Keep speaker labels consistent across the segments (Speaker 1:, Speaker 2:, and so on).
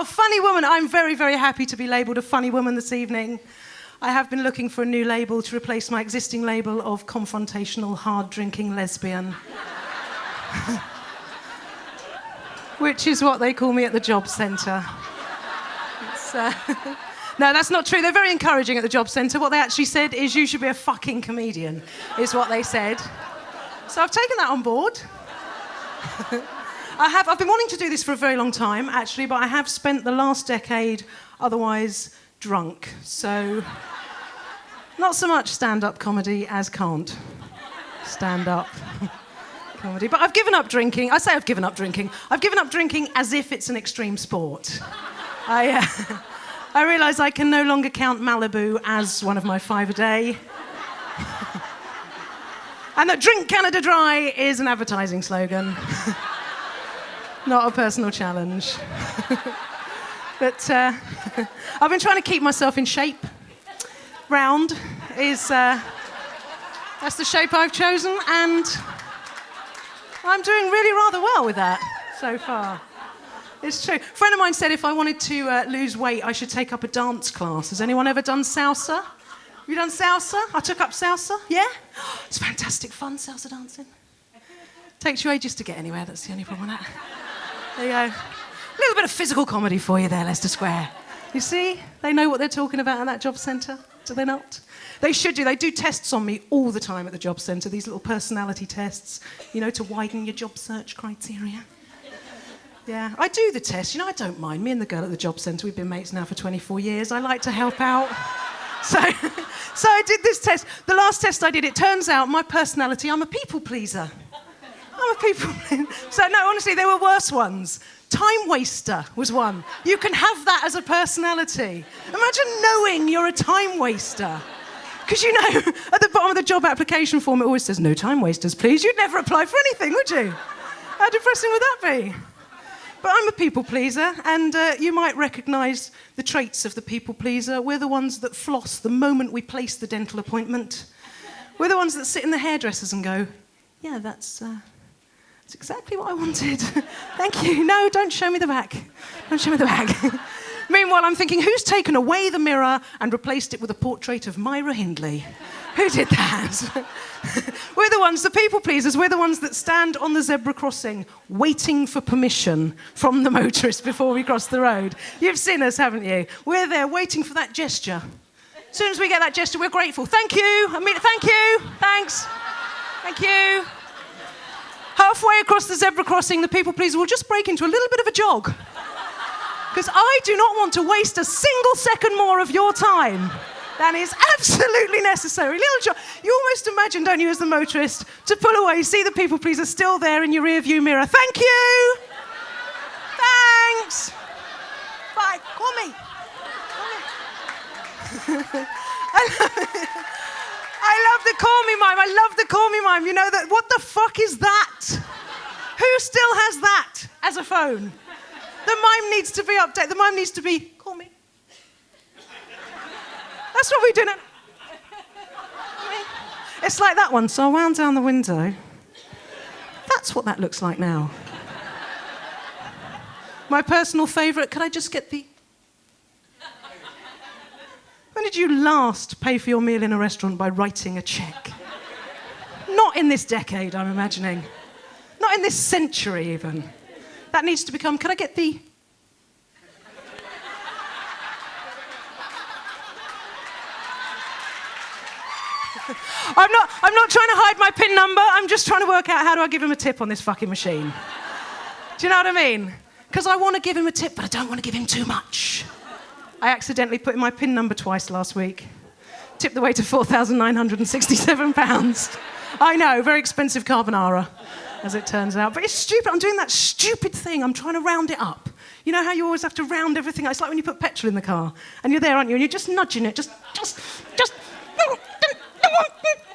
Speaker 1: funny woman. I'm very, very happy to be labelled a funny woman this evening. I have been looking for a new label to replace my existing label of confrontational, hard-drinking lesbian. Which is what they call me at the job centre. No, that's not true. They're very encouraging at the job centre. What they actually said is you should be a fucking comedian, is what they said. So I've taken that on board. I've been wanting to do this for a very long time, actually, but I have spent the last decade otherwise drunk. So not so much stand-up comedy as can't stand-up comedy. But I've given up drinking. I say I've given up drinking. I've given up drinking as if it's an extreme sport. I realise I can no longer count Malibu as one of my 5 a day. And that Drink Canada Dry is an advertising slogan. Not a personal challenge. But I've been trying to keep myself in shape. Round is... that's the shape I've chosen, and I'm doing really rather well with that so far. It's true. A friend of mine said if I wanted to lose weight, I should take up a dance class. Has anyone ever done salsa? Have you done salsa? I took up salsa, yeah? It's fantastic fun, salsa dancing. Takes you ages to get anywhere, that's the only problem with that. There you go. A little bit of physical comedy for you there, Leicester Square. You see? They know what they're talking about at that job centre, do they not? They should do. They do tests on me all the time at the job centre, these little personality tests, you know, to widen your job search criteria. Yeah, I do the test. You know, I don't mind. Me and the girl at the job centre, we've been mates now for 24 years. I like to help out. So I did this test. The last test I did, it turns out my personality, I'm a people pleaser. I'm a people pleaser. So no, honestly, there were worse ones. Time waster was one. You can have that as a personality. Imagine knowing you're a time waster. Because, you know, at the bottom of the job application form, it always says, no time wasters, please. You'd never apply for anything, would you? How depressing would that be? But I'm a people pleaser, and you might recognise the traits of the people pleaser. We're the ones that floss the moment we place the dental appointment. We're the ones that sit in the hairdressers and go, yeah, that's exactly what I wanted. Thank you. No, don't show me the back. Don't show me the back. Meanwhile, I'm thinking, who's taken away the mirror and replaced it with a portrait of Myra Hindley? Who did that? We're the ones, the people pleasers, we're the ones that stand on the zebra crossing waiting for permission from the motorist before we cross the road. You've seen us, haven't you? We're there waiting for that gesture. As soon as we get that gesture, we're grateful. Thank you. Thank you. Thanks. Thank you. Halfway across the zebra crossing, the people pleaser will just break into a little bit of a jog. Because I do not want to waste a single second more of your time than is absolutely necessary. Little jog. You almost imagine, don't you, as the motorist, to pull away, see the people pleaser still there in your rear view mirror. Thank you. Thanks. Bye. Call me. I love the call me mime. I love the call me mime. You know that. What the fuck is that? Who still has that as a phone? The mime needs to be updated. The mime needs to be, call me. That's what we do now. It's like that one. So I wound down the window. That's what that looks like now. My personal favourite, could I just get the... When did you last pay for your meal in a restaurant by writing a cheque? Not in this decade, I'm imagining. Not in this century, even. That needs to become, can I get the... I'm not trying to hide my PIN number. I'm just trying to work out how do I give him a tip on this fucking machine. Do you know what I mean? Because I want to give him a tip, but I don't want to give him too much. I accidentally put in my PIN number twice last week. Tipped the waiter £4,967. I know, very expensive carbonara, as it turns out. But it's stupid. I'm doing that stupid thing. I'm trying to round it up. You know how you always have to round everything? It's like when you put petrol in the car, and you're there, aren't you? And you're just nudging it, just...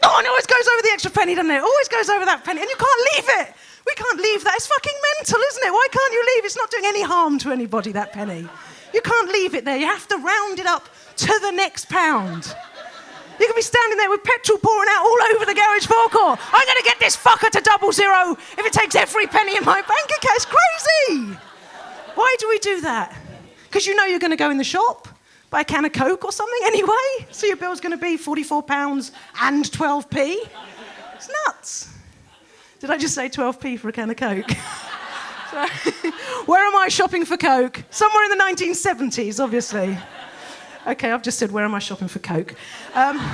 Speaker 1: Oh, and it always goes over the extra penny, doesn't it? It always goes over that penny, and you can't leave it. We can't leave that. It's fucking mental, isn't it? Why can't you leave? It's not doing any harm to anybody, that penny. You can't leave it there. You have to round it up to the next pound. You can be standing there with petrol pouring out all over the garage forecourt. I'm going to get this fucker to 00 if it takes every penny in my bank account. It's crazy. Why do we do that? Because you know you're going to go in the shop, buy a can of Coke or something anyway. So your bill's going to be £44 and 12p. It's nuts. Did I just say 12p for a can of Coke? So, where am I shopping for Coke? Somewhere in the 1970s, obviously. Okay, I've just said, where am I shopping for Coke? Probably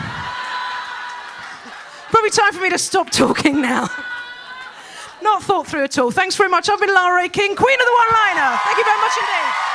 Speaker 1: time for me to stop talking now. Not thought through at all. Thanks very much. I've been Lara King, Queen of the One-Liner. Thank you very much indeed.